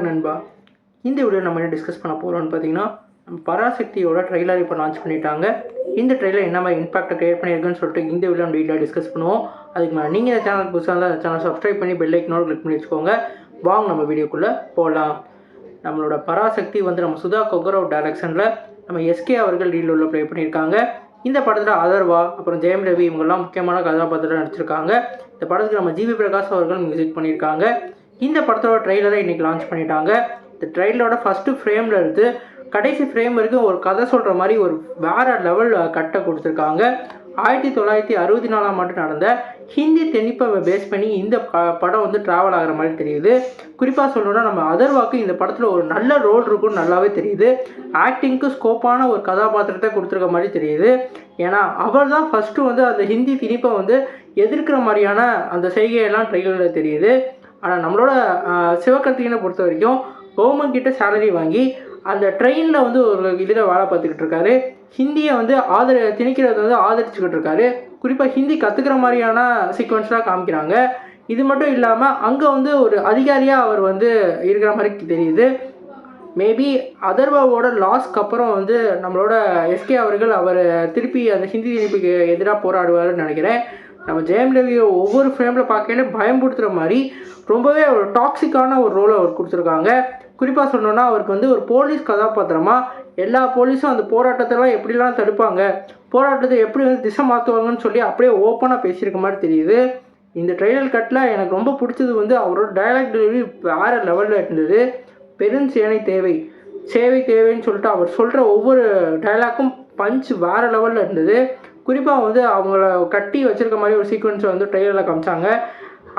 நண்பா, இந்த வீடியோ நம்ம என்ன டிஸ்கஸ் பண்ண போகிறோம்னு பார்த்தீங்கன்னா, நம்ம பராசக்தியோட ட்ரெய்லர் இப்போ லான்ச் பண்ணிட்டாங்க. இந்த ட்ரெய்லர் என்ன மாதிரி இம்பாக்ட் கிரியேட் பண்ணியிருக்குன்னு சொல்லிட்டு இந்த வீடியோ நம்ம டீட்டெயிலாக டிஸ்கஸ் பண்ணுவோம். அதுக்கு மேலே நீங்கள் இந்த சேனல் புதுசாக இருந்தால் சேனல் சப்ஸ்கிரைப் பண்ணி பெல் ஐக்கனோட கிளிக் பண்ணி வச்சுக்கோங்க. வாங்க நம்ம வீடியோக்குள்ளே போகலாம். நம்மளோட பராசக்தி வந்து நம்ம சுதா கொக்கரவ் டைரக்ஷனில் நம்ம எஸ்கே அவர்கள் லீட் ரோலில் ப்ளே பண்ணியிருக்காங்க. இந்த படத்தில் அதர்வா அப்புறம் ஜெயம் ரவி இவங்கெல்லாம் முக்கியமான கதாபாத்திரம் நடிச்சிருக்காங்க. இந்த படத்துக்கு நம்ம ஜிவி பிரகாஷ் அவர்கள் மியூசிக் பண்ணியிருக்காங்க. இந்த படத்தோட ட்ரெய்லரை இன்றைக்கி லான்ச் பண்ணிட்டாங்க. இந்த ட்ரெய்லரோட ஃபஸ்ட்டு ஃப்ரேமில் இருந்து கடைசி ஃப்ரேம் வரைக்கும் ஒரு கதை சொல்கிற மாதிரி ஒரு வேறு லெவல் கட்டை கொடுத்துருக்காங்க. 1964 நடந்த ஹிந்தி தென்னிப்பை பேஸ் பண்ணி இந்த படம் வந்து ட்ராவல் ஆகிற மாதிரி தெரியுது. குறிப்பாக சொல்லணும்னா நம்ம அதர்வாக்கு இந்த படத்தில் ஒரு நல்ல ரோல் இருக்குன்னு நல்லாவே தெரியுது. ஆக்டிங்க்கு ஸ்கோப்பான ஒரு கதாபாத்திரத்தை கொடுத்துருக்க மாதிரி தெரியுது. ஏன்னா அவர் தான் ஃபஸ்ட்டு வந்து அந்த ஹிந்தி திணிப்பை வந்து எதிர்க்கிற மாதிரியான அந்த செய்கையெல்லாம் ட்ரெய்லரில் தெரியுது. ஆனால் நம்மளோட சிவகார்த்திகேயனை பொறுத்த வரைக்கும் கவர்மெண்ட் கிட்ட சேலரி வாங்கி அந்த ட்ரெயினில் வந்து ஒரு இதில் வேலை பார்த்துக்கிட்டு இருக்காரு. ஹிந்தியை வந்து திணிக்கிறத வந்து ஆதரிச்சுக்கிட்டு இருக்காரு. குறிப்பாக ஹிந்தி கற்றுக்கிற மாதிரியான சீக்வன்ஸ்லாம் காமிக்கிறாங்க. இது மட்டும் இல்லாமல் அங்கே வந்து ஒரு அதிகாரியாக அவர் வந்து இருக்கிற மாதிரி தெரியுது. மேபி அதர்வாவோட லாஸ்க்கு அப்புறம் வந்து நம்மளோட எஸ்கே அவர்கள் அவர் திருப்பி அந்த ஹிந்தி திணிப்புக்கு எதிராக போராடுவார்னு நினைக்கிறேன். நம்ம ஜெயம் ரவியை ஒவ்வொரு ஃப்ரேமில் பார்க்கையில பயன்படுத்துகிற மாதிரி ரொம்பவே ஒரு டாக்ஸிக்கான ஒரு ரோலை அவர் கொடுத்துருக்காங்க. குறிப்பாக சொல்லணுன்னா அவருக்கு வந்து ஒரு போலீஸ் கதாபாத்திரமாக எல்லா போலீஸும் அந்த போராட்டத்தெல்லாம் எப்படிலாம் தடுப்பாங்க, போராட்டத்தை எப்படி வந்து திசை மாற்றுவாங்கன்னு சொல்லி அப்படியே ஓப்பனாக பேசியிருக்க மாதிரி தெரியுது. இந்த ட்ரெய்லர் கட்டில் எனக்கு ரொம்ப பிடிச்சது வந்து அவரோட டைலாக் டெலிவரி வேறு லெவலில் இருந்தது. பெருஞ்சேனை தேவை, சேவை தேவைன்னு சொல்லிட்டு அவர் சொல்கிற ஒவ்வொரு டைலாக்கும் பஞ்ச் வேறு லெவலில் இருந்தது. குறிப்பாக வந்து அவங்கள கட்டி வச்சுருக்க மாதிரி ஒரு சீக்வன்ஸை வந்து ட்ரெய்லரில் காமிச்சாங்க.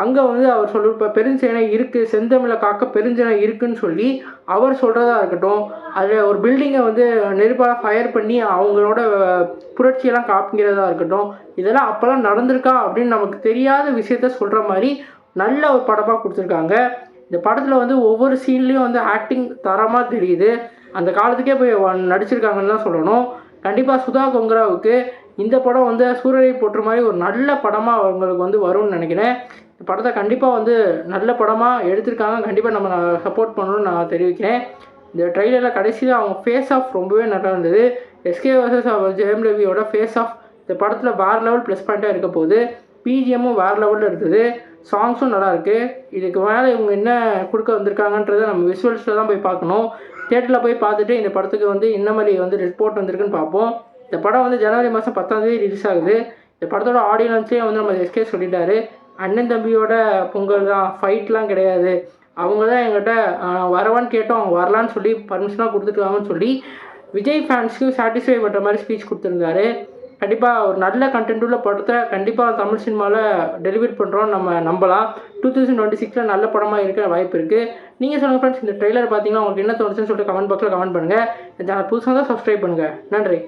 அங்கே வந்து அவர் இப்போ பெருஞ்சேனை இருக்குது, செந்தமிழை காக்க பெருஞ்சேனை இருக்குதுன்னு சொல்லி அவர் சொல்கிறதா இருக்கட்டும், அதில் ஒரு பில்டிங்கை வந்து நெருப்பால் ஃபயர் பண்ணி அவங்களோட புரட்சியெல்லாம் காப்பிக்கிறதா இருக்கட்டும், இதெல்லாம் அப்போல்லாம் நடந்திருக்கா அப்படின்னு நமக்கு தெரியாத விஷயத்த சொல்கிற மாதிரி நல்ல ஒரு படமாக கொடுத்துருக்காங்க. இந்த படத்தில் வந்து ஒவ்வொரு சீன்லேயும் வந்து ஆக்டிங் தரமாக தெரியுது. அந்த காலத்துக்கே போய் நடிச்சிருக்காங்கன்னு தான் சொல்லணும். கண்டிப்பாக சுதா கொங்கராவுக்கு இந்த படம் வந்து சூரரை போட்டுற மாதிரி ஒரு நல்ல படமாக அவங்களுக்கு வந்து வரும்னு நினைக்கிறேன். இந்த படத்தை கண்டிப்பாக வந்து நல்ல படமாக எடுத்திருக்காங்க. கண்டிப்பாக நம்ம சப்போர்ட் பண்ணணும்னு நான் தெரிவிக்கிறேன். இந்த ட்ரெய்லரில் கடைசியில் அவங்க ஃபேஸ் ஆஃப் ரொம்பவே நல்லா இருந்தது. எஸ்கே வர்சஸ் ஜெயம் ரவியோட ஃபேஸ் ஆஃப் இந்த படத்தில் வேறு லெவல் ப்ளஸ் பாயிண்ட்டாக இருக்க போகுது. பிஜிஎம்மும் வேறு லெவலில் இருக்குது, சாங்ஸும் நல்லாயிருக்கு. இதுக்கு மேலே இவங்க என்ன கொடுக்க வந்திருக்காங்கன்றதை நம்ம விஷுவல்ஸில் தான் போய் பார்க்கணும். தியேட்டரில் போய் பார்த்துட்டு இந்த படத்துக்கு வந்து என்ன மாதிரி வந்து ரிப்போர்ட் வந்திருக்குன்னு பார்ப்போம். இந்த படம் வந்து ஜனவரி மாதம் 10ஆம் தேதி ரிலீஸ் ஆகுது. இந்த படத்தோட ஆடியன்ஸ்லேயே வந்து நம்ம எஸ்கே சொல்லிட்டாரு, அண்ணன் தம்பியோட பொங்கல் தான், ஃபைட்லாம் கிடையாது. அவங்க தான் எங்கிட்ட வரவான்னு கேட்டோம், அவங்க வரலான்னு சொல்லி பர்மிஷனாக கொடுத்துருக்காங்கன்னு சொல்லி விஜய் ஃபேன்ஸ்க்கு சாட்டிஸ்ஃபை பண்ணுற மாதிரி ஸ்பீச் கொடுத்துருந்தாரு. கண்டிப்பாக ஒரு நல்ல கண்டென்ட் உள்ள படத்தை கண்டிப்பாக தமிழ் சினிமாவில் டெலிவரி பண்ணுறோன்னு நம்ம நம்பலாம். 2026 நல்ல படமாக இருக்க வாய்ப்பு இருக்குது. நீங்கள் சொல்லுங்கள் ஃப்ரெண்ட்ஸ், இந்த ட்ரெய்லர் பார்த்தீங்கன்னா உங்களுக்கு என்ன தோணுச்சுன்னு சொல்லிட்டு கமெண்ட் பாக்ஸில் கமெண்ட் பண்ணுங்கள். இந்த சேனல் புதுசாக தான் சப்ஸ்கிரைப் பண்ணுங்கள். நன்றி.